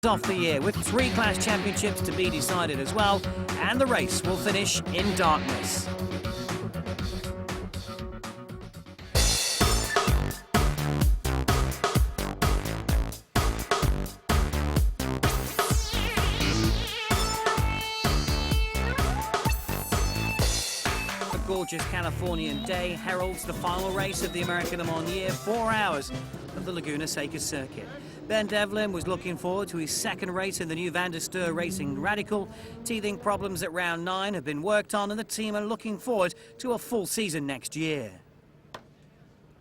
Off the year with 3 class championships to be decided as well, and the race will finish in darkness. A gorgeous Californian day heralds the final race of the American Le Mans year, 4 hours of the Laguna Seca circuit. Ben Devlin was looking forward to his second race in the new Van der Steur Racing Radical. Teething problems at round 9 have been worked on, and the team are looking forward to a full season next year.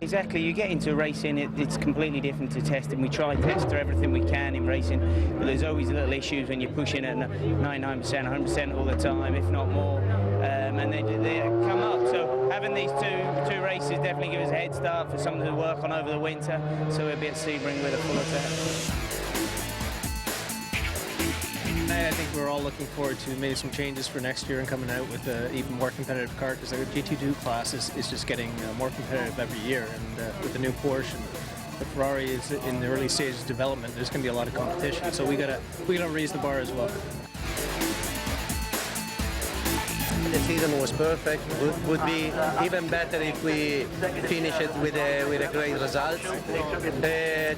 Exactly, you get into racing, it's completely different to testing. We try test through everything we can in racing, but there's always little issues when you're pushing at 99%, 100% all the time, if not more, and they come up. So having these two races definitely give us a head start for something to work on over the winter, so we'll be at Sebring with a full attack. I think we're all looking forward to maybe some changes for next year and coming out with an even more competitive car, because the GT2 class is just getting more competitive every year, and with the new Porsche and the Ferrari is in the early stages of development, there's going to be a lot of competition, so we gotta raise the bar as well. The season was perfect. Would be even better if we finish it with a great result.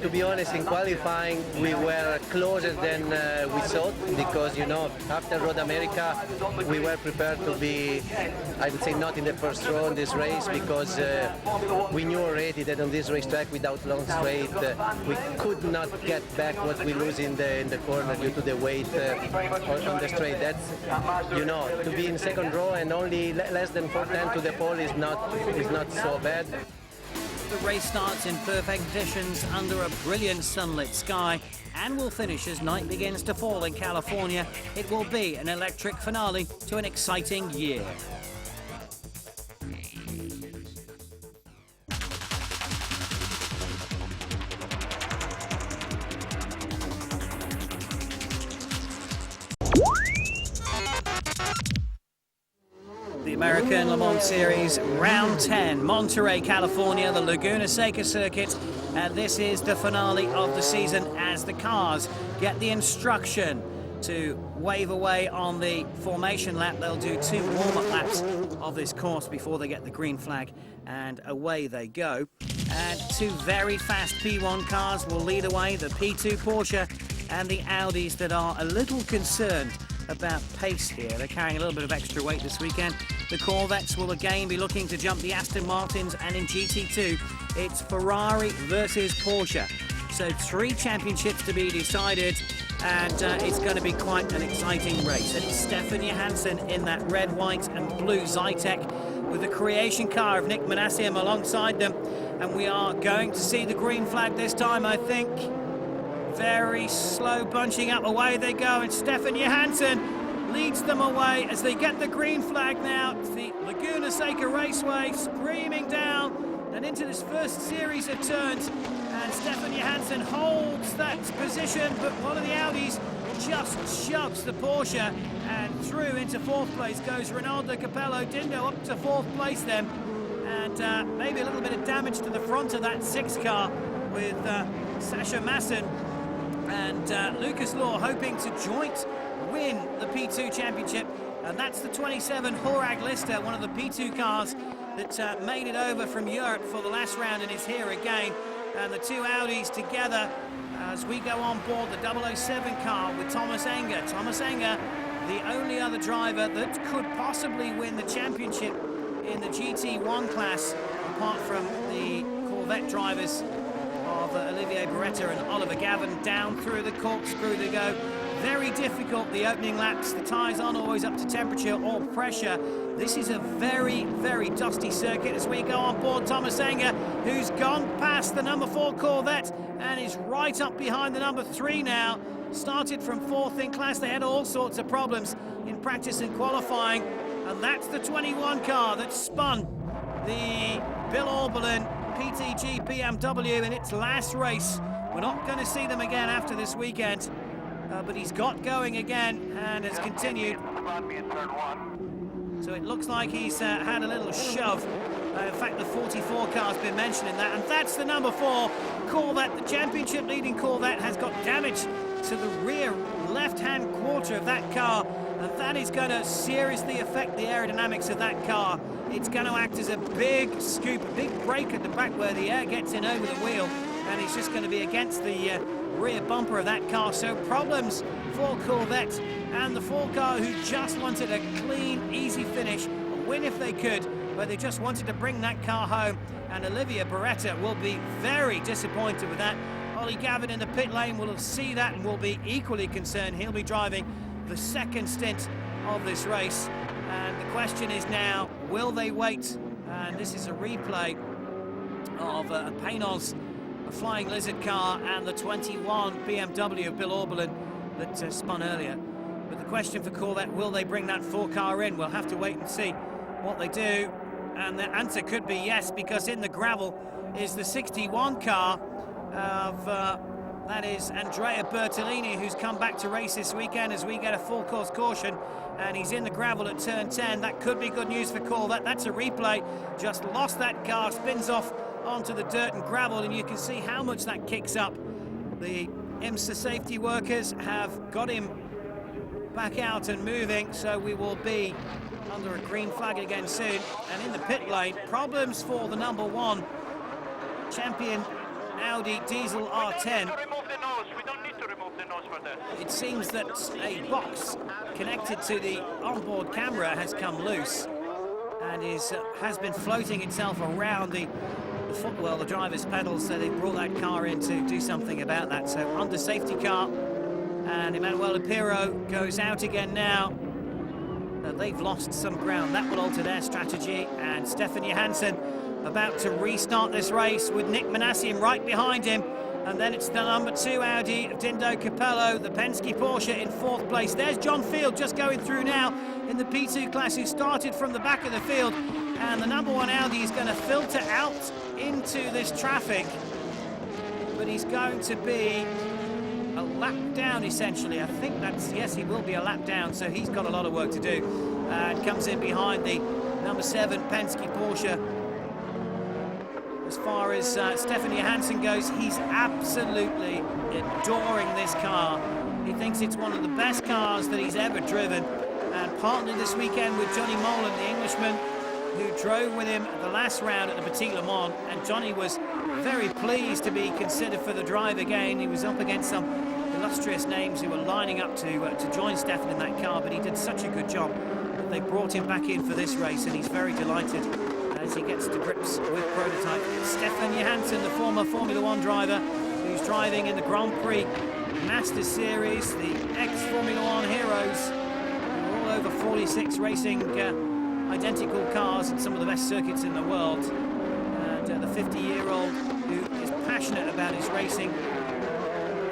To be honest, in qualifying we were closer than we thought, because, you know, after Road America we were prepared to be, I would say, not in the first row in this race, because we knew already that on this racetrack without long straight we could not get back what we lose in the corner due to the weight on the straight. That's, you know, to be in second row and only less than 410 to the pole is not so bad. The race starts in perfect conditions under a brilliant sunlit sky and will finish as night begins to fall in California. It will be an electric finale to an exciting year. The American Le Mans Series, round 10, Monterey, California, the Laguna Seca circuit. And this is the finale of the season as the cars get the instruction to wave away on the formation lap. They'll do 2 warm-up laps of this course before they get the green flag, and away they go. And 2 very fast P1 cars will lead away, the P2 Porsche and the Audis that are a little concerned about pace here. They're carrying a little bit of extra weight this weekend. The Corvettes will again be looking to jump the Aston Martins, and in GT2 it's Ferrari versus Porsche. So 3 championships to be decided, and it's going to be quite an exciting race. And it's Stefan Johansson in that red, white and blue Zytek with the creation car of Nick Manassium alongside them, and we are going to see the green flag this time, I think. Very slow bunching up, away they go, and Stefan Johansson leads them away as they get the green flag now. It's the Laguna Seca Raceway screaming down and into this first series of turns, and Stefan Johansson holds that position, but one of the Audis just shoves the Porsche, and through into 4th place goes Ronaldo Capello. Dindo up to 4th place then, and maybe a little bit of damage to the front of that 6 car with Sasha Masson and Lucas Law hoping to joint win the P2 championship, and that's the 27 Horag Lister, one of the P2 cars that made it over from Europe for the last round and is here again. And the 2 Audis together as we go on board the 007 car with Thomas Enger. Thomas Enger, the only other driver that could possibly win the championship in the GT1 class, apart from the Corvette drivers of Olivier Beretta and Oliver Gavin. Down through the corkscrew they go. Very difficult, the opening laps. The tyres aren't always up to temperature or pressure. This is a very, very dusty circuit as we go on board Thomas Enger, who's gone past the number 4 Corvette and is right up behind the number 3 now. Started from 4th in class. They had all sorts of problems in practice and qualifying, and that's the 21 car that spun the Bill Auberlin PTG BMW in its last race. We're not going to see them again after this weekend, but he's got going again and has continued. So it looks like he's had a little shove. In fact, the 44 car's been mentioned in that, and that's the number 4 Corvette. The championship leading Corvette has got damage to the rear left-hand quarter of that car, and that is going to seriously affect the aerodynamics of that car. It's going to act as a big scoop, a big break at the back where the air gets in over the wheel, and it's just going to be against the rear bumper of that car. So problems for Corvette and the Ford car, who just wanted a clean, easy finish, a win if they could, but they just wanted to bring that car home, and Olivier Beretta will be very disappointed with that. Ollie Gavin in the pit lane will see that and will be equally concerned. He'll be driving the second stint of this race, and the question is now, will they wait? And this is a replay of a Paynos, a Flying Lizard car, and the 21 BMW of Bill Auberlen that spun earlier. But the question for Corvette, will they bring that 4 car in? We'll have to wait and see what they do, and the answer could be yes, because in the gravel is the 61 car of that is Andrea Bertolini, who's come back to race this weekend as we get a full course caution, and he's in the gravel at turn 10. That could be good news for Corvette. That's a replay. Just lost that car, spins off onto the dirt and gravel, and you can see how much that kicks up. The IMSA safety workers have got him back out and moving, so we will be under a green flag again soon. And in the pit lane, problems for the number 1 champion Audi diesel R10. It seems that a box connected to the onboard camera has come loose and has been floating itself around the driver's pedals, so they brought that car in to do something about that. So under safety car, and Emanuele Pirro goes out again now. They've lost some ground. That will alter their strategy, and Stefan Johansson about to restart this race with Nick Manassian right behind him. And then it's the number 2 Audi of Dindo Capello, the Penske Porsche in 4th place. There's John Field just going through now in the P2 class, who started from the back of the field. And the number 1 Audi is going to filter out into this traffic, but he's going to be a lap down, essentially. I think that's, yes, he will be a lap down, so he's got a lot of work to do. And comes in behind the number 7 Penske Porsche. As far as Stefan Johansson goes, he's absolutely adoring this car. He thinks it's one of the best cars that he's ever driven, and partnered this weekend with Johnny Molan, the Englishman, who drove with him at the last round at the Petit Le Mans, and Johnny was very pleased to be considered for the drive again. He was up against some illustrious names who were lining up to join Stefan in that car, but he did such a good job that they brought him back in for this race, and he's very delighted as he gets to grips with prototype. Stefan Johansson, the former Formula 1 driver, who's driving in the Grand Prix Masters Series, the ex-Formula 1 heroes, all over 46 racing identical cars at some of the best circuits in the world. And the 50-year-old who is passionate about his racing,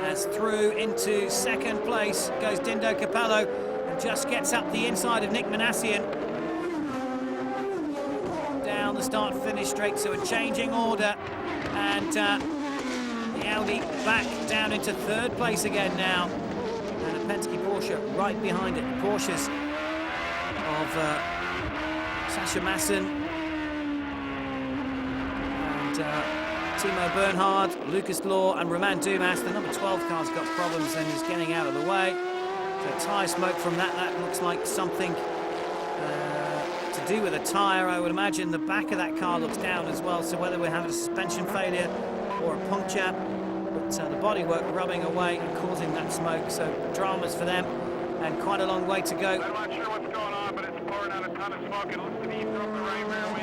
as through into 2nd place goes Dindo Capello, and just gets up the inside of Nick Manassian. Down the start-finish straight, so a changing order, and the Audi back down into 3rd place again now, and a Penske Porsche right behind it. Porsches of Sascha Masson and Timo Bernhard, Lucas Law and Romain Dumas. The number 12 car's got problems and is getting out of the way. So tyre smoke from that looks like something to do with a tyre. I would imagine the back of that car looks down as well, so whether we're having a suspension failure or a puncture, but the bodywork rubbing away and causing that smoke, so dramas for them, and quite a long way to go. I'm not sure what's going on, but it's pouring out a ton of smoke. It looks to be from the right rear wheel.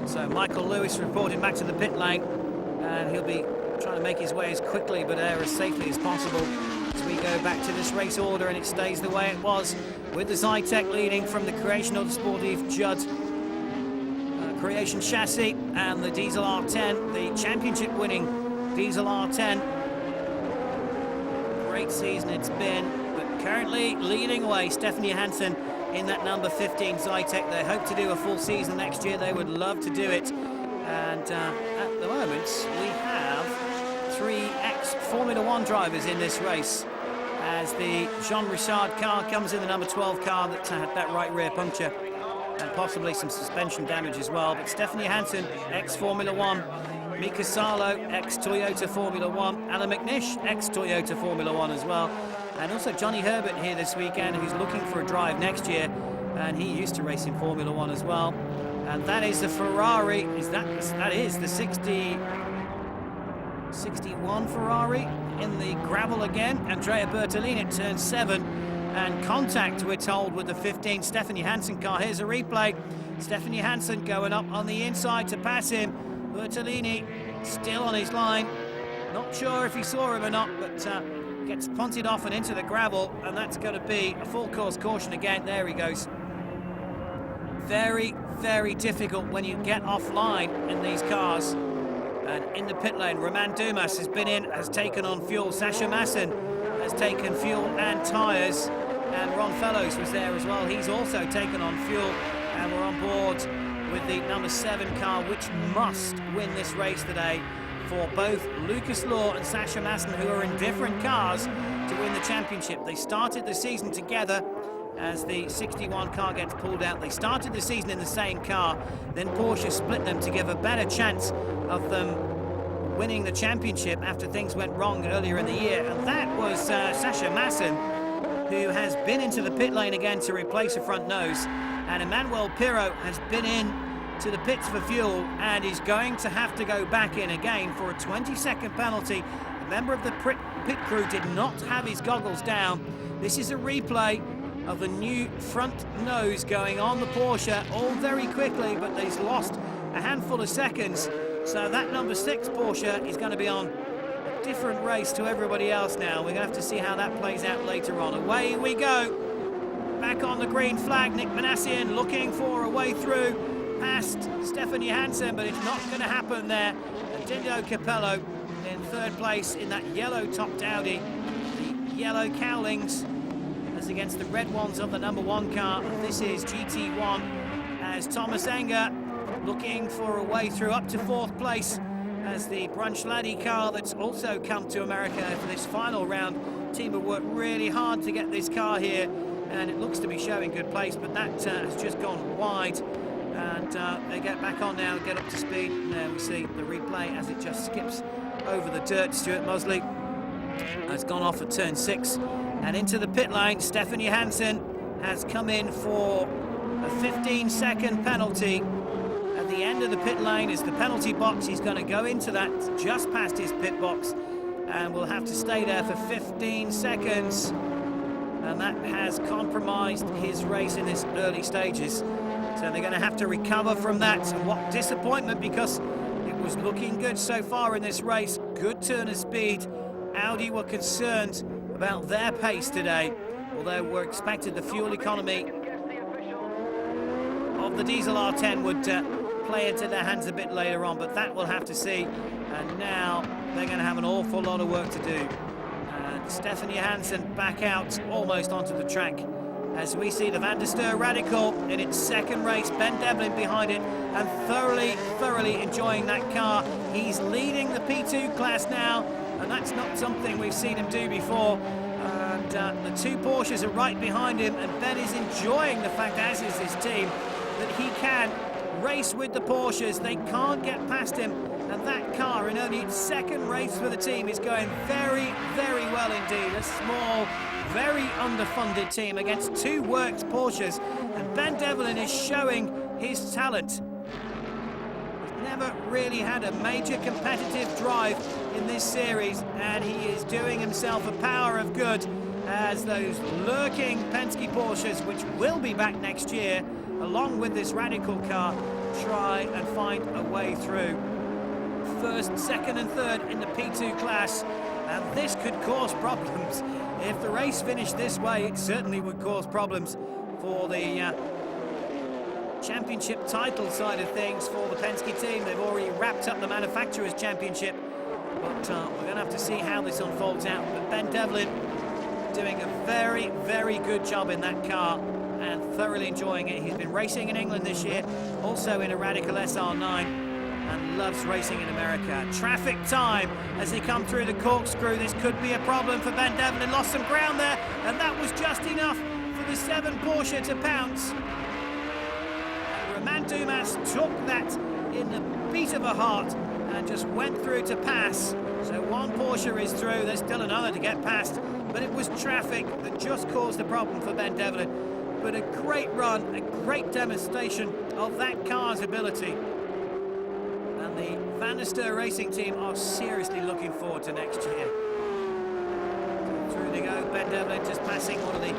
So Michael Lewis reporting back to the pit lane, and he'll be trying to make his way as quickly but as safely as possible as we go back to this race order, and it stays the way it was, with the Zytec leading from the Creation Autosportive Judd Creation chassis, and the Diesel R10, the championship winning Diesel R10. Great season it's been, but currently leading away Stefan Johansson in that number 15 Zytec. They hope to do a full season next year. They would love to do it, and at the moment we have 3 ex-Formula 1 drivers in this race, as the Jean Richard car comes in, the number 12 car that had that right rear puncture and possibly some suspension damage as well. But Stefan Johansson, ex-Formula 1, Mika Salo, ex-Toyota Formula 1, Alan McNish, ex-Toyota Formula 1 as well, and also Johnny Herbert here this weekend, who's looking for a drive next year, and he used to race in Formula 1 as well. And that is the Ferrari, that is the 61 Ferrari in the gravel again. Andrea Bertolini at turn 7, and contact, we're told, with the 15 Stefan Johansson car. Here's a replay. Stefan Johansson going up on the inside to pass him. Bertolini still on his line. Not sure if he saw him or not, but gets punted off and into the gravel, and that's going to be a full course caution again. There he goes. Very, very difficult when you get offline in these cars. And in the pit lane, Romain Dumas has been in, has taken on fuel. Sasha Masson has taken fuel and tyres. And Ron Fellows was there as well. He's also taken on fuel. And we're on board with the number 7 car, which must win this race today for both Lucas Law and Sasha Masson, who are in different cars, to win the championship. They started the season together as the 61 car gets pulled out. They started the season in the same car, then Porsche split them to give a better chance of them winning the championship after things went wrong earlier in the year. And that was Sasha Masson, who has been into the pit lane again to replace a front nose. And Emmanuel Pirot has been in to the pits for fuel and is going to have to go back in again for a 20-second penalty. A member of the pit crew did not have his goggles down. This is a replay of the new front nose going on the Porsche, all very quickly, but they've lost a handful of seconds. So that number 6 Porsche is going to be on a different race to everybody else now. We're going to have to see how that plays out later on. Away we go. Back on the green flag, Nick Manassian looking for a way through past Stefan Johansson, but it's not going to happen there. And Dindo Capello in 3rd place in that yellow topped Audi. The yellow cowlings as against the red ones of the number 1 car. This is GT1 as Thomas Enger looking for a way through up to 4th place as the Brunchladi car that's also come to America for this final round. Team have worked really hard to get this car here, and it looks to be showing good pace, but that has just gone wide, and they get back on now, get up to speed, and there we see the replay as it just skips over the dirt. Stuart Mosley has gone off at turn 6 and into the pit lane. Stefan Johansson has come in for a 15-second penalty. At the end of the pit lane is the penalty box. He's going to go into that just past his pit box and will have to stay there for 15 seconds. And that has compromised his race in his early stages. So they're going to have to recover from that. And what disappointment, because it was looking good so far in this race. Good turn of speed. Audi were concerned about their pace today, although we're expected the fuel economy of the diesel R10 would play into their hands a bit later on, but that we'll have to see. And now they're going to have an awful lot of work to do. And Stefan Johansson back out almost onto the track as we see the Van der Steur Radical in its 2nd race. Ben Devlin behind it and thoroughly enjoying that car. He's leading the P2 class now, and that's not something we've seen him do before. And the 2 Porsches are right behind him, and Ben is enjoying the fact, as is his team, that he can race with the Porsches. They can't get past him, and that car in only its 2nd race for the team is going very well indeed. A small, very underfunded team against 2 worked Porsches, and Ben Devlin is showing his talent. Never really had a major competitive drive in this series, and he is doing himself a power of good as those lurking Penske Porsches, which will be back next year, along with this Radical car, try and find a way through. 1st, 2nd and 3rd in the P2 class, and this could cause problems. If the race finished this way, it certainly would cause problems for the championship title side of things for the Penske team. They've already wrapped up the Manufacturers' Championship, but we're going to have to see how this unfolds out. But Ben Devlin doing a very good job in that car and thoroughly enjoying it. He's been racing in England this year, also in a Radical SR9, and loves racing in America. Traffic time as they come through the corkscrew. This could be a problem for Ben Devlin. Lost some ground there, and that was just enough for the 7 Porsche to pounce. Romain Dumas took that in the beat of a heart and just went through to pass. So one Porsche is through, there's still another to get past, but it was traffic that just caused a problem for Ben Devlin. But a great run, a great demonstration of that car's ability. And the Van der Steur Racing team are seriously looking forward to next year. Through they go, Ben Devlin just passing one of the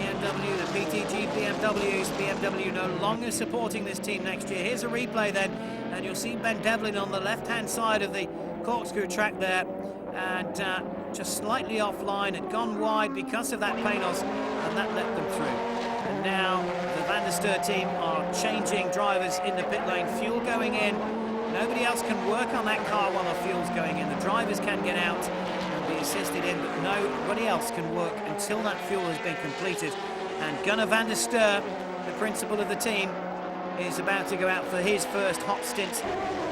BMW, the PTG BMWs. BMW no longer supporting this team next year. Here's a replay then, and you'll see Ben Devlin on the left-hand side of the corkscrew track there, and just slightly offline, had gone wide because of that panos, and that let them through. And now the Van der Steur team are changing drivers in the pit lane. Fuel going in. Nobody else can work on that car while the fuel's going in. The drivers can get out and be assisted in, but nobody else can work until that fuel has been completed. And Gunnar Van der Steur, the principal of the team, is about to go out for his first hot stint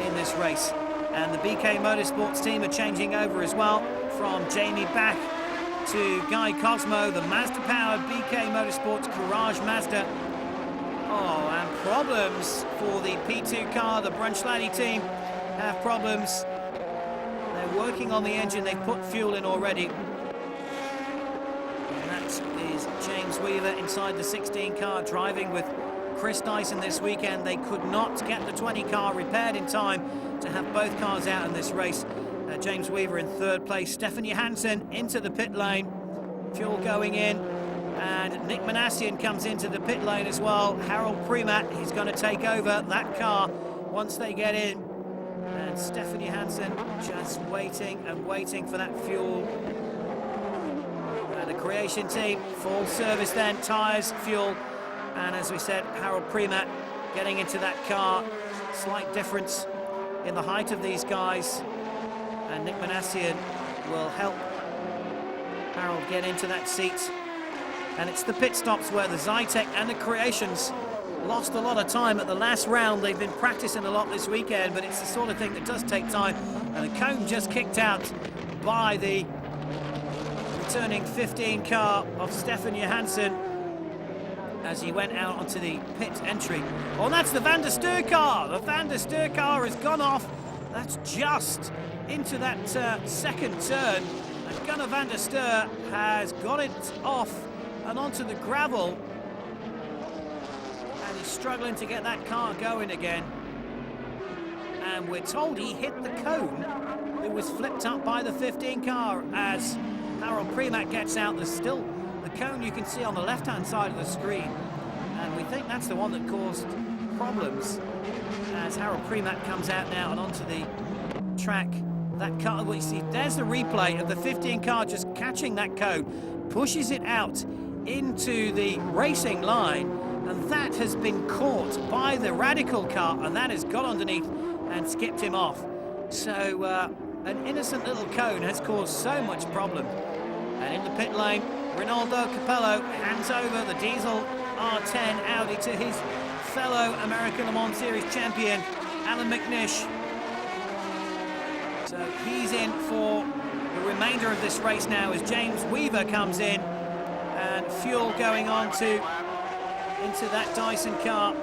in this race. And the BK Motorsports team are changing over as well, from Jamie Bach to Guy Cosmo, the Mazda-powered BK Motorsports Courage Mazda. Oh, and problems for the P2 car. The Brunchladi team have problems. They're working on the engine. They've put fuel in already. And that is James Weaver inside the 16 car, driving with Chris Dyson this weekend. They could not get the 20 car repaired in time to have both cars out in this race. James Weaver in third place. Stefan Johansson into the pit lane. Fuel going in. And Nick Manassian comes into the pit lane as well. Harold Premat, he's going to take over that car once they get in. And Stefan Johansson just waiting and waiting for that fuel. The Creation team, full service then, tyres, fuel. And as we said, Harold Premat getting into that car. Slight difference in the height of these guys. And Nick Manassian will help Harold get into that seat. And it's the pit stops where the Zytek and the Creations lost a lot of time at the last round. They've been practicing a lot this weekend, but it's the sort of thing that does take time. And the cone just kicked out by the returning 15 car of Stefan Johansson as he went out onto the pit entry. Oh, that's the Van der Steur car. The Van der Steur car has gone off. That's just into that second turn. And Gunnar Van der Steur has got it off and onto the gravel, and he's struggling to get that car going again. And we're told he hit the cone that was flipped up by the 15 car as Harold Premat gets out. There's still the cone you can see on the left-hand side of the screen, and we think that's the one that caused problems as Harold Premat comes out now and onto the track. That car, well, you see, there's the replay of the 15 car just catching that cone, pushes it out into the racing line, and that has been caught by the Radical car, and that has got underneath and skipped him off. So an innocent little cone has caused so much problem. And in the pit lane, Rinaldo Capello hands over the diesel R10 Audi to his fellow American Le Mans Series champion, Alan McNish. So he's in for the remainder of this race now as James Weaver comes in, and fuel going on into that Dyson car.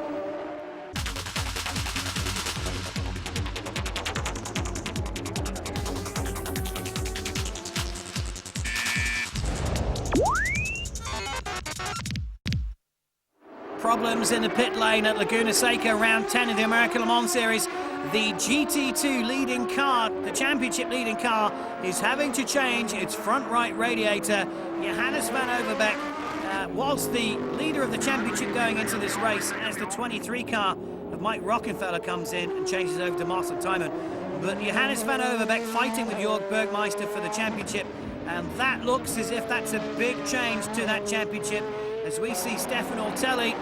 Problems in the pit lane at Laguna Seca, round 10 of the American Le Mans Series. The GT2 leading car, the championship leading car, is having to change its front right radiator. Johannes van Overbeek was the leader of the championship going into this race as the 23 car of Mike Rockenfeller comes in and changes over to Marcel Timon. But Johannes van Overbeek fighting with Jörg Bergmeister for the championship, and that looks as if that's a big change to that championship as we see Stefan Ortelli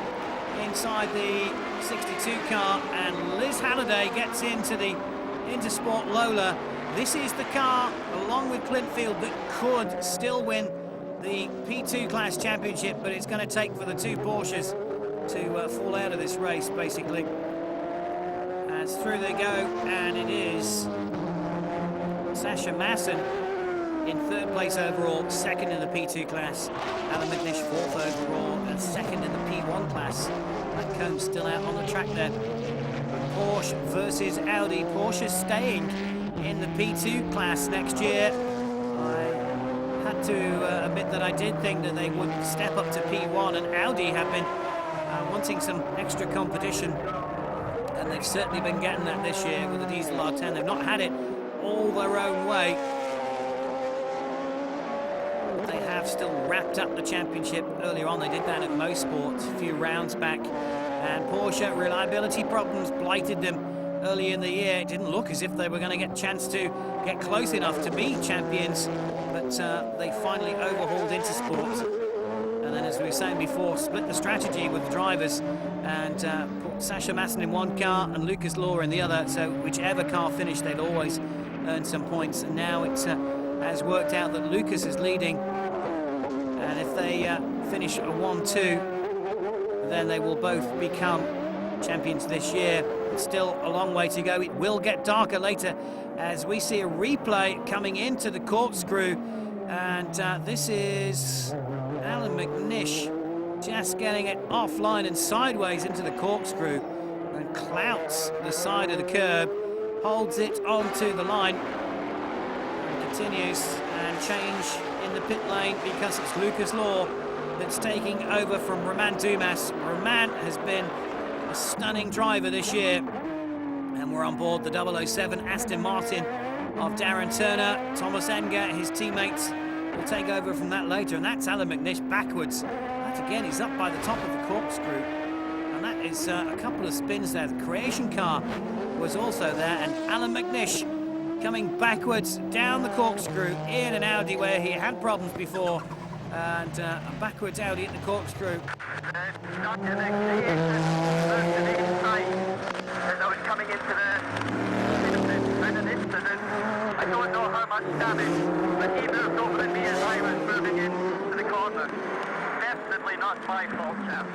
inside the 62 car, and Liz Halliday gets into the Intersport Lola. This is the car, along with Clintfield, that could still win the P2 class championship, but it's going to take for the two Porsches to fall out of this race, basically. As through they go, and it is Sasha Masson in third place overall, second in the P2 class. Alan McNish fourth overall and second in the P1 class. That cone's still out on the track there. Porsche versus Audi. Porsche staying in the P2 class next year. I had to admit that I did think that they would step up to P1, and Audi have been wanting some extra competition, and they've certainly been getting that this year with the diesel R10. They've not had it all their own way. They have still wrapped up the championship earlier on. They did that at Mosport a few rounds back, and Porsche reliability problems blighted them early in the year. It didn't look as if they were going to get a chance to get close enough to be champions, but they finally overhauled Intersport. And then, as we were saying before, split the strategy with the drivers and put Sasha Masson in one car and Lucas Law in the other, so whichever car finished, they'd always earn some points. And now it has worked out that Lucas is leading, and if they finish a 1-2, then they will both become champions this year. Still a long way to go. It will get darker later as we see a replay coming into the corkscrew, and this is Alan McNish just getting it offline and sideways into the corkscrew and clouts the side of the curb, holds it onto the line and continues, and change in the pit lane because it's Lucas Law that's taking over from Romain Dumas. Romain has been a stunning driver this year, and we're on board the 007 Aston Martin of Darren Turner. Thomas Enger, his teammates, will take over from that later, and that's Alan McNish backwards. That again, he's up by the top of the corkscrew, and that is a couple of spins there. The creation car was also there, and Alan McNish coming backwards down the corkscrew in an Audi where he had problems before, and a backwards Audi at the corkscrew. Not an accident, as I was coming into an incident. I don't know how much damage, but he moved over at me as I was moving into the corner. Definitely not my fault, chap.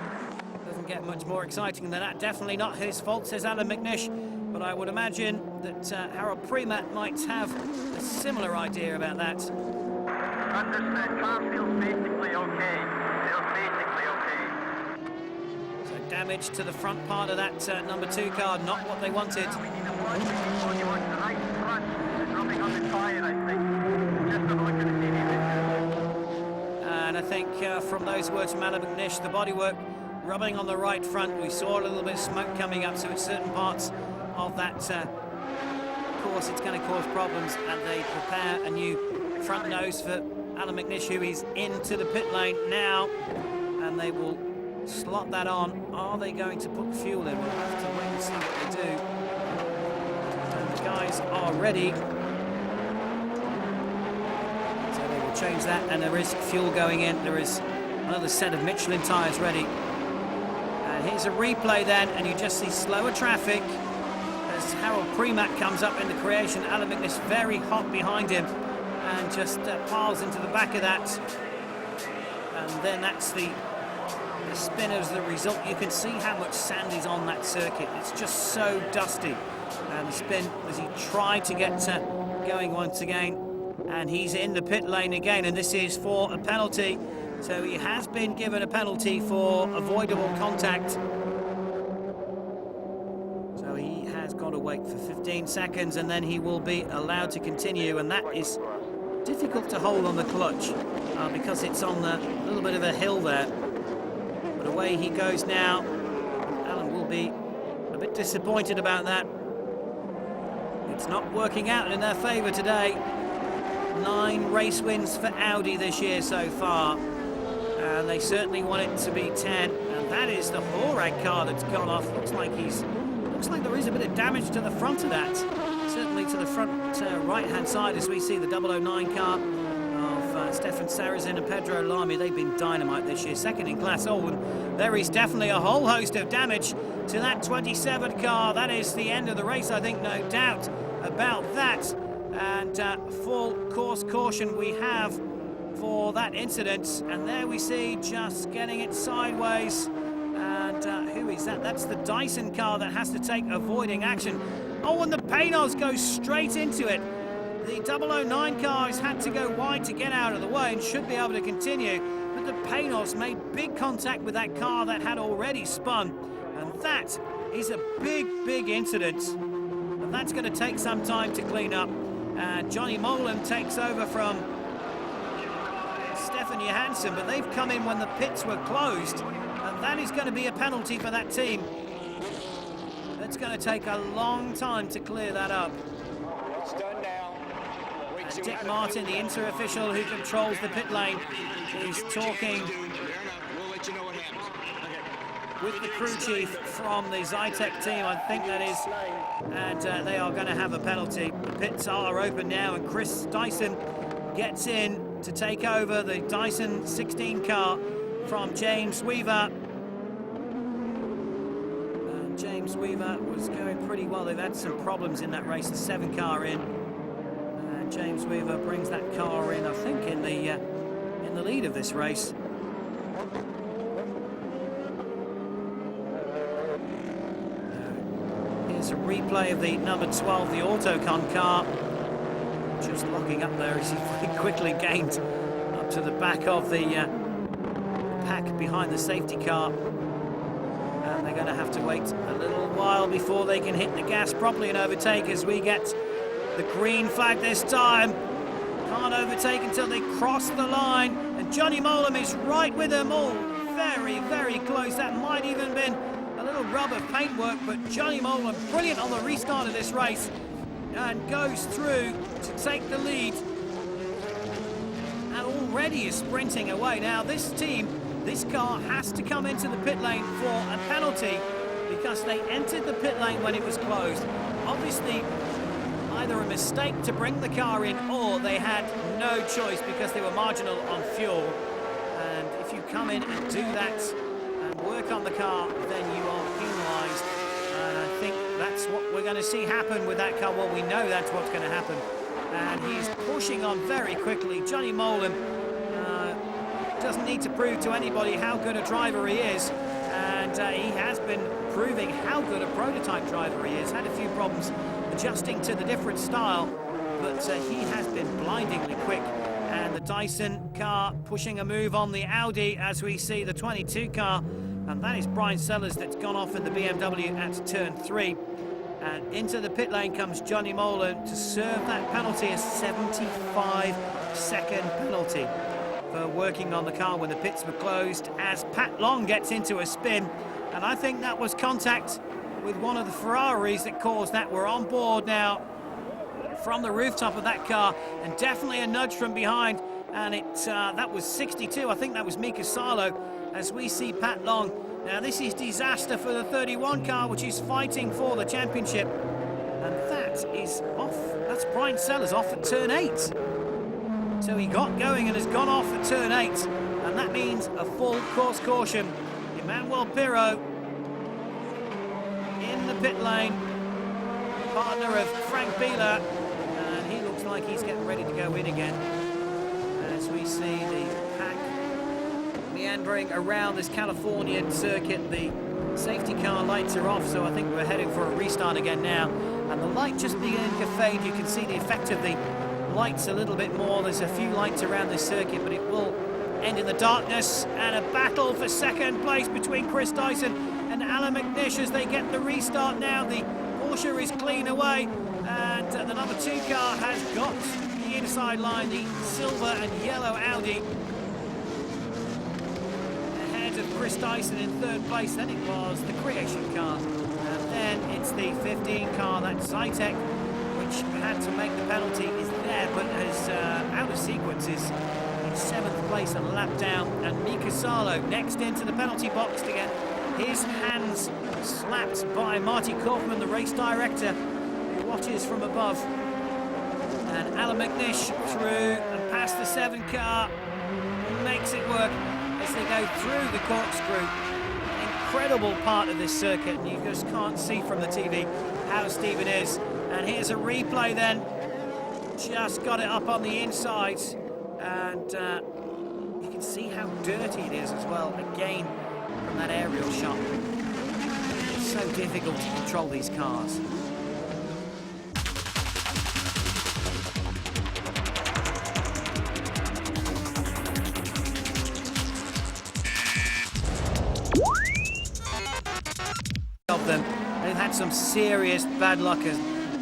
Doesn't get much more exciting than that. Definitely not his fault, says Alan McNish, but I would imagine that Harold Premat might have a similar idea about that. Understood. Car feels basically okay. So damage to the front part of that number 2 car, not what they wanted. We need a watch before you want the right front. It's rubbing on the tyre, I think. Just have a look at the TV. And I think from those words from Alan McNish, the bodywork rubbing on the right front. We saw a little bit of smoke coming up, so at certain parts of that course it's going to cause problems, and they prepare a new front nose for Alan McNish, who is into the pit lane now, and they will slot that on. Are they going to put fuel in? We'll have to wait and see what they do. And the guys are ready, so they will change that, and there is fuel going in. There is another set of Michelin tyres ready. And here's a replay then, and you just see slower traffic as Harold Premat comes up in the creation. Alan McNish very hot behind him, and just piles into the back of that, and then that's the spin as the result. You can see how much sand is on that circuit. It's just so dusty, and the spin as he tried to get going once again, and he's in the pit lane again, and this is for a penalty. So he has been given a penalty for avoidable contact, so he has got to wait for 15 seconds and then he will be allowed to continue, and that is difficult to hold on the clutch because it's on a little bit of a hill there. But away he goes now. Alan will be a bit disappointed about that. It's not working out in their favour today. 9 race wins for Audi this year so far, and they certainly want it to be 10. And that is the Horag car that's gone off. Looks like there is a bit of damage to the front of that. Certainly to the front right-hand side, as we see the 009 car of Stefan Sarrazin and Pedro Lamy. They've been dynamite this year, second in class. Oh, and there is definitely a whole host of damage to that 27 car. That is the end of the race, I think, no doubt about that. And full course caution we have for that incident. And there we see just getting it sideways. And who is that? That's the Dyson car that has to take avoiding action. Oh, and the Paynos goes straight into it. The 009 car has had to go wide to get out of the way and should be able to continue. But the Paynos made big contact with that car that had already spun. And that is a big, big incident. And that's going to take some time to clean up. And Johnny Molan takes over from Stefan Johansson, but they've come in when the pits were closed. And that is going to be a penalty for that team. It's going to take a long time to clear that up. It's done now. And Dick Martin, the inter-official who controls the pit lane, is talking We'll let you know what happens. with the crew chief from the Zytec team, I think that is, and they are going to have a penalty. The pits are open now, and Chris Dyson gets in to take over the Dyson 16 car from James Weaver. And James Weaver was going pretty well. They've had some problems in that race, the 7 car in. And James Weaver brings that car in, I think, in the lead of this race. Here's a replay of the number 12, the Autocon car. Just locking up there as he very quickly gained up to the back of the pack behind the safety car. And they're going to have to wait a little while before they can hit the gas properly and overtake, as we get the green flag this time. Can't overtake until they cross the line. And Johnny Molam is right with them all. Very, very close. That might even been a little rub of paintwork, but Johnny Molam, brilliant on the restart of this race, and goes through to take the lead, and already is sprinting away. Now this team, this car has to come into the pit lane for a penalty because they entered the pit lane when it was closed. Obviously either a mistake to bring the car in, or they had no choice because they were marginal on fuel. And if you come in and do that and work on the car, then you are penalised. And I think that's what we're going to see happen with that car. Well, we know that's what's going to happen. And he's pushing on very quickly. Johnny Molan doesn't need to prove to anybody how good a driver he is. And he has been proving how good a prototype driver he is. Had a few problems adjusting to the different style, but he has been blindingly quick. And the Dyson car pushing a move on the Audi, as we see the 22 car. And that is Brian Sellers that's gone off in the BMW at turn 3. And into the pit lane comes Johnny Molan to serve that penalty, a 75-second penalty for working on the car when the pits were closed, as Pat Long gets into a spin. And I think that was contact with one of the Ferraris that caused that. We're on board now from the rooftop of that car, and definitely a nudge from behind. And that was 62, I think that was Mika Salo, as we see Pat Long. Now this is disaster for the 31 car, which is fighting for the championship. And that is off. That's Brian Sellers off at turn 8. So he got going and has gone off at turn 8. And that means a full course caution. Emmanuel Pirro in the pit lane, partner of Frank Bieler. And he looks like he's getting ready to go in again. As we see the pack meandering around this Californian circuit, the safety car lights are off, so I think we're heading for a restart again now. And the light just beginning to fade. You can see the effect of the lights a little bit more. There's a few lights around this circuit, but it will end in the darkness. And a battle for second place between Chris Dyson and Alan McNish as they get the restart now. The Porsche is clean away, and the number 2 car has got the inside line, the silver and yellow Audi, ahead of Chris Dyson in 3rd place. Then it was the Creation car, and then it's the 15 car, that Zytec, which had to make the penalty, is there, but is out of sequence, is in 7th place, a lap down. And Mika Salo next into the penalty box to get his hands slapped by Marty Kaufman, the race director, who watches from above. And Alan McNish through and past the 7 car, makes it work as they go through the corkscrew. Incredible part of this circuit, and you just can't see from the TV how steep it is. And here's a replay then, just got it up on the inside, and you can see how dirty it is as well, again, from that aerial shot. It's so difficult to control these cars. Of them had some serious bad luck as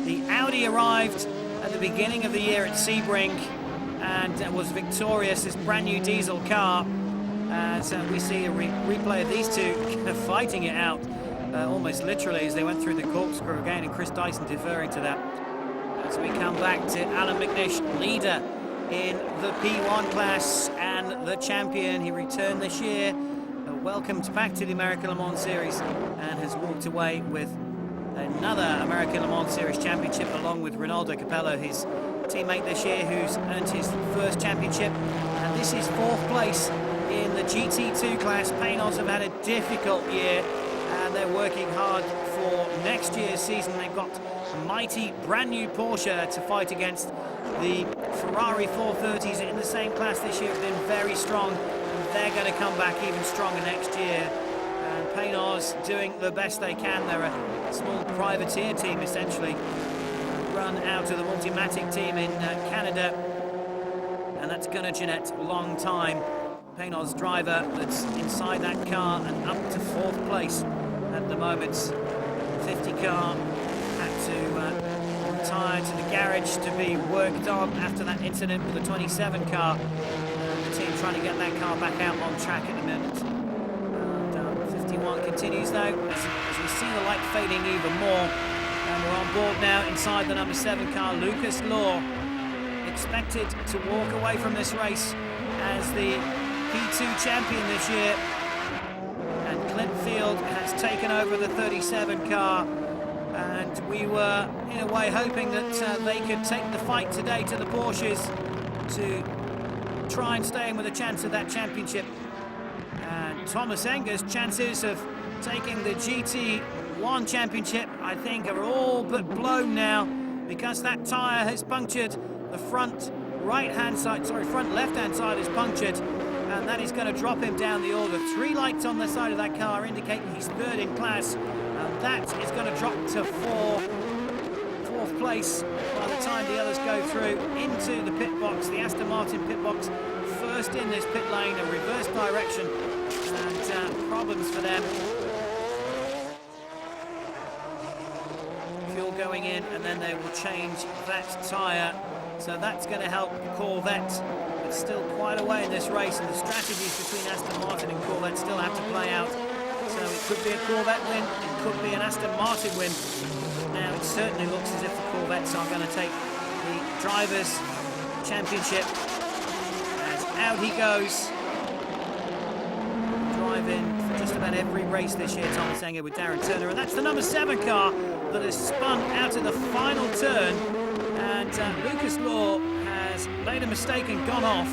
the Audi arrived at the beginning of the year at Sebring and was victorious, this brand new diesel car. So we see a replay of these two fighting it out, almost literally, as they went through the corkscrew again, and Chris Dyson deferring to that. As we come back to Alan McNish, leader in the P1 class and the champion. He returned this year, welcomed back to the American Le Mans Series, and has walked away with another American Le Mans Series championship along with Ronaldo Capello, his teammate this year, who's earned his first championship. And this is 4th place in the GT2 class. Paynos have had a difficult year and they're working hard for next year's season. They've got a mighty brand new Porsche to fight against. The Ferrari 430s in the same class this year have been very strong, and they're going to come back even stronger next year. And Paynos doing the best they can. They're a small privateer team essentially, run out of the Multimatic team in Canada, and that's Gunnar Jeanette, long time Paynos driver that's inside that car and up to 4th place at the moment. 50 car had to retire to the garage to be worked on after that incident with the 27 car. The team trying to get that car back out on track at the minute. And 51 continues though, as we see the light fading even more. And we're on board now inside the number 7 car. Lucas Law expected to walk away from this race as the P2 champion this year. And Clint Field has taken over the 37 car. And we were, in a way, hoping that they could take the fight today to the Porsches to try and stay in with a chance of that championship. And Thomas Enger's chances of taking the GT1 championship, I think, are all but blown now, because that tyre has punctured the front left-hand side is punctured, and that is going to drop him down the order. 3 lights on the side of that car indicating he's 3rd in class, and that is going to drop to 4th place by the time the others go through into the pit box. The Aston Martin pit box, first in this pit lane, a reverse direction, and problems for them. Fuel going in, and then they will change that tyre. So that's going to help Corvette. It's still quite a way in this race, and the strategies between Aston Martin and Corvette still have to play out. So it could be a Corvette win, it could be an Aston Martin win. Now it certainly looks as if the Corvettes are going to take the Drivers' Championship. As out he goes, driving for just about every race this year, Thomas Enger with Darren Turner, and that's the number 7 car that has spun out of the final turn. And Lucas Law has made a mistake and gone off.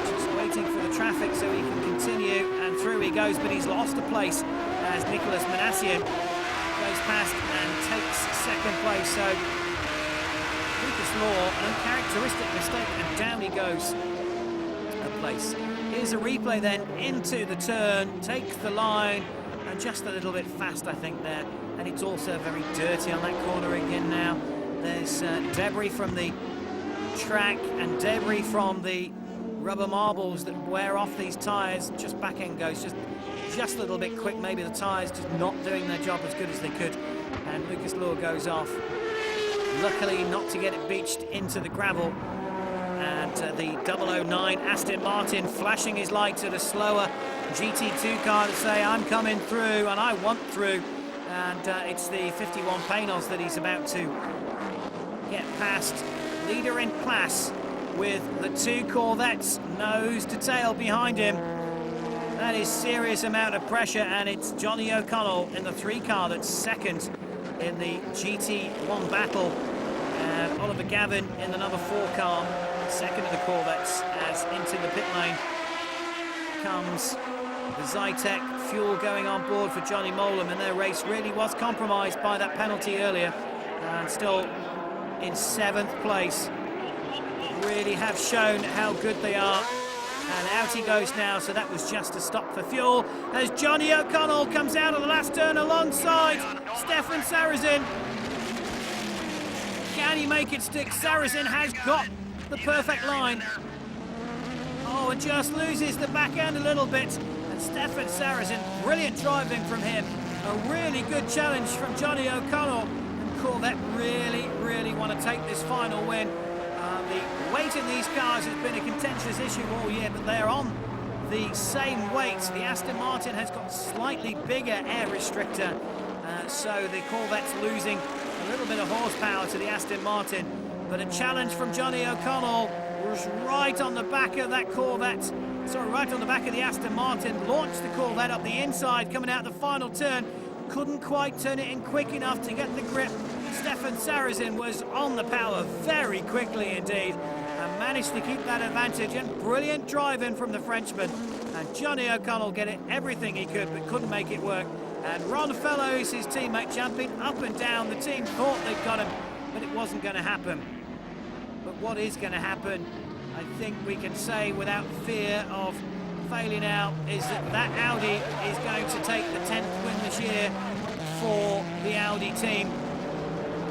Just waiting for the traffic so he can continue, and through he goes, but he's lost a place as Nicolas Manassian goes past and takes 2nd place. So Lucas Law, an uncharacteristic mistake, and down he goes a place. Here's a replay then into the turn, takes the line, and just a little bit fast, I think, there. And it's also very dirty on that corner again now. There's debris from the track and debris from the rubber marbles that wear off these tyres. Just back end goes just a little bit quick. Maybe the tyres just not doing their job as good as they could. And Lucas Law goes off. Luckily not to get it beached into the gravel. And the 009 Aston Martin flashing his lights at a slower GT2 car to say, I'm coming through and I want through. And it's the 51 Paynos that he's about to get past. Leader in class with the 2 Corvettes nose to tail behind him. That is serious amount of pressure, and it's Johnny O'Connell in the 3 car that's 2nd in the GT1 battle. And Oliver Gavin in the number 4 car, 2nd of the Corvettes, as into the pit lane comes the Zytec. Fuel going on board for Johnny Molam, and their race really was compromised by that penalty earlier, and still in 7th place. Really have shown how good they are, and out he goes now. So that was just a stop for fuel as Johnny O'Connell comes out of the last turn alongside Stefan Sarrazin. Can he make it stick? Sarrazin has got the perfect line. Oh, and just loses the back end a little bit. And And Stefan Sarrazin, brilliant driving from him. A really good challenge from Johnny O'Connell. And Corvette really want to take this final win. The weight in these cars has been a contentious issue all year, but they're on the same weight. The Aston Martin has got slightly bigger air restrictor, so the Corvette's losing a little bit of horsepower to the Aston Martin. But a challenge from Johnny O'Connell was right on the back of that Corvette. Sorry, right on the back of the Aston Martin. Launched the Corvette up the inside, coming out the final turn. Couldn't quite turn it in quick enough to get the grip. Stefan Sarrazin was on the power very quickly indeed, and managed to keep that advantage, and brilliant driving from the Frenchman. And Johnny O'Connell get it everything he could, but couldn't make it work. And Ron Fellows, his teammate, jumping up and down. The team thought they'd got him, but it wasn't going to happen. But what is going to happen, I think we can say without fear of failing out, is that Audi is going to take the 10th win this year for the Audi team.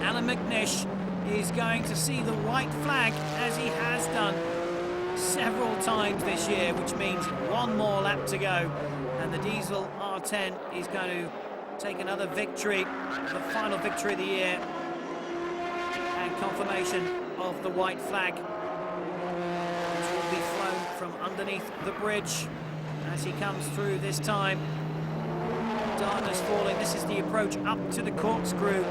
Alan McNish is going to see the white flag, as he has done several times this year, which means one more lap to go, and the diesel R10 is going to take another victory, the final victory of the year, and confirmation of the white flag, which will be flown from underneath the bridge as he comes through this time. Darkness falling. This is the approach up to the corkscrew,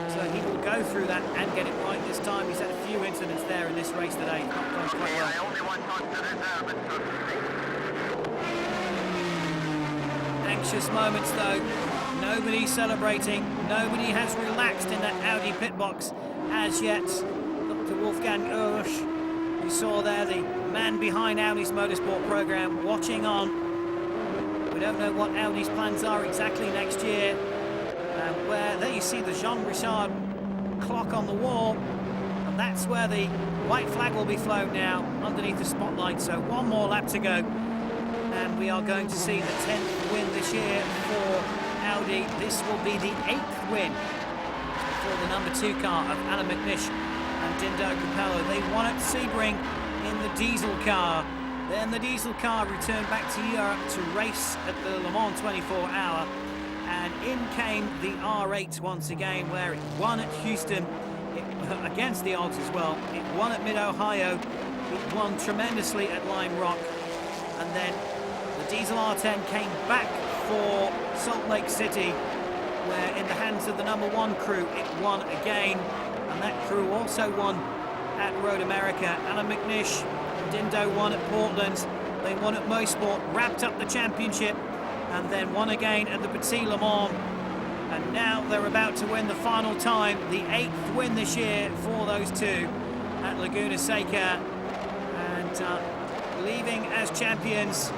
so he will go through that and get it right this time. He's had a few incidents there in this race today. Not gone quite well. Anxious moments though. Nobody celebrating. Nobody has relaxed in that Audi pit box as yet. Dr. Wolfgang Ursch, we saw there, the man behind Audi's motorsport program, watching on. We don't know what Audi's plans are exactly next year. Where there you see the Jean Richard clock on the wall, and that's where the white flag will be flown now underneath the spotlight. So one more lap to go, and we are going to see the 10th win this year for Audi. This will be the 8th win for the number 2 car of Alan McNish and Dindo Capello. They won at Sebring in the diesel car. Then the diesel car returned back to Europe to race at the Le Mans 24-hour. And in came the R8 once again, where it won at Houston, against the odds as well. It won at Mid-Ohio, it won tremendously at Lime Rock, and then the diesel R10 came back for Salt Lake City, where in the hands of the number 1 crew, it won again, and that crew also won at Road America. Alan McNish, Dindo won at Portland, they won at Mosport, wrapped up the championship, and then won again at the Petit Le Mans. And now they're about to win the final time, the 8th win this year for those two at Laguna Seca. And leaving as champions.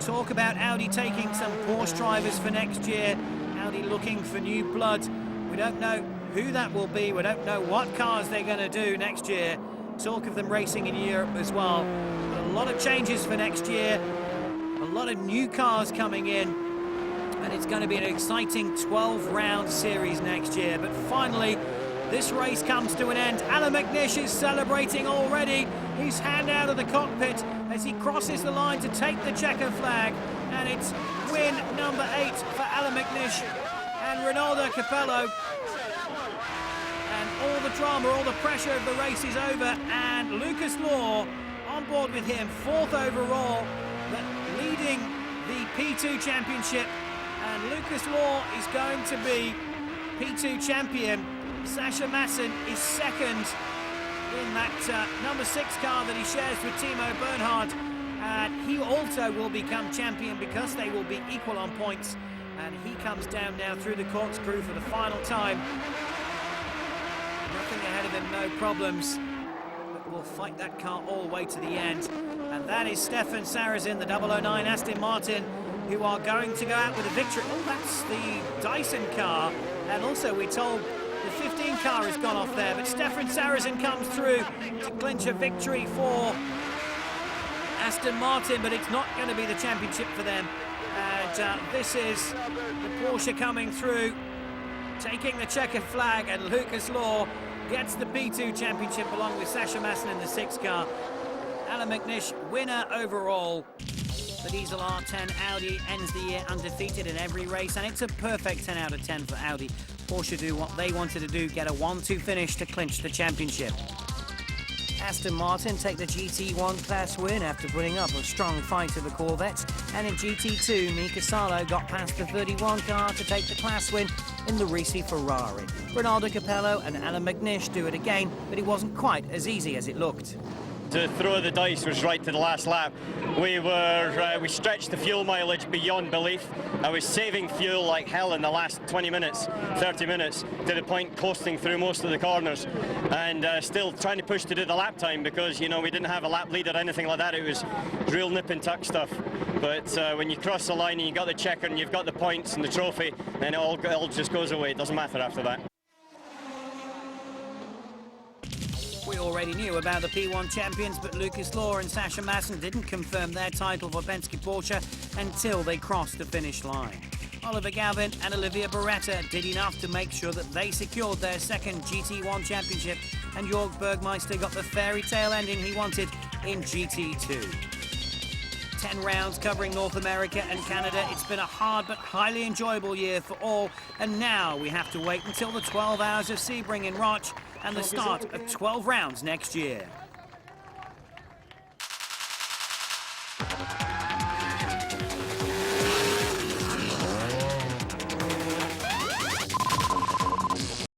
Talk about Audi taking some Porsche drivers for next year. Audi looking for new blood. We don't know who that will be. We don't know what cars they're going to do next year. Talk of them racing in Europe as well. But a lot of changes for next year. A lot of new cars coming in, and it's going to be an exciting 12-round series next year. But finally, this race comes to an end. Alan McNish is celebrating already. His hand out of the cockpit as he crosses the line to take the checker flag, and it's win number 8 for Alan McNish and Ronaldo Capello. And all the drama, all the pressure of the race is over, and Lucas Law on board with him, 4th overall, but leading the P2 championship, and Lucas Law is going to be P2 champion. Sasha Masson is 2nd in that number 6 car that he shares with Timo Bernhard, and he also will become champion because they will be equal on points, and he comes down now through the corkscrew for the final time. Nothing ahead of him, no problems. Will fight that car all the way to the end, and that is Stefan Sarrazin, the 009 Aston Martin, who are going to go out with a victory. Oh, that's the Dyson car, and also we're told the 15 car has gone off there, but Stefan Sarrazin comes through to clinch a victory for Aston Martin, but it's not going to be the championship for them. And this is the Porsche coming through, taking the checkered flag, and Lucas Law gets the P2 championship along with Sasha Masson in the 6 car. Alan McNish, winner overall. The diesel R10 Audi ends the year undefeated in every race, and it's a perfect 10 out of 10 for Audi. Porsche do what they wanted to do, get a 1-2 finish to clinch the championship. Aston Martin take the GT1 class win after putting up a strong fight to the Corvettes, and in GT2 Mika Salo got past the 31 car to take the class win in the Risi Ferrari. Ronaldo Capello and Alan McNish do it again, but it wasn't quite as easy as it looked. The throw of the dice was right to the last lap. We stretched the fuel mileage beyond belief. I was saving fuel like hell in the last 20 minutes, 30 minutes, to the point coasting through most of the corners, and still trying to push to do the lap time because, you know, we didn't have a lap lead or anything like that. It was real nip and tuck stuff. But when you cross the line and you got the checker and you've got the points and the trophy, then it all just goes away. It doesn't matter after that. We already knew about the P1 champions, but Lucas Law and Sasha Masson didn't confirm their title for Penske Porsche until they crossed the finish line. Oliver Gavin and Olivia Beretta did enough to make sure that they secured their second GT1 championship, and Jörg Bergmeister got the fairy tale ending he wanted in GT2. 10 rounds covering North America and Canada. It's been a hard but highly enjoyable year for all, and now we have to wait until the 12 hours of Sebring in Roch and the start of 12 rounds next year.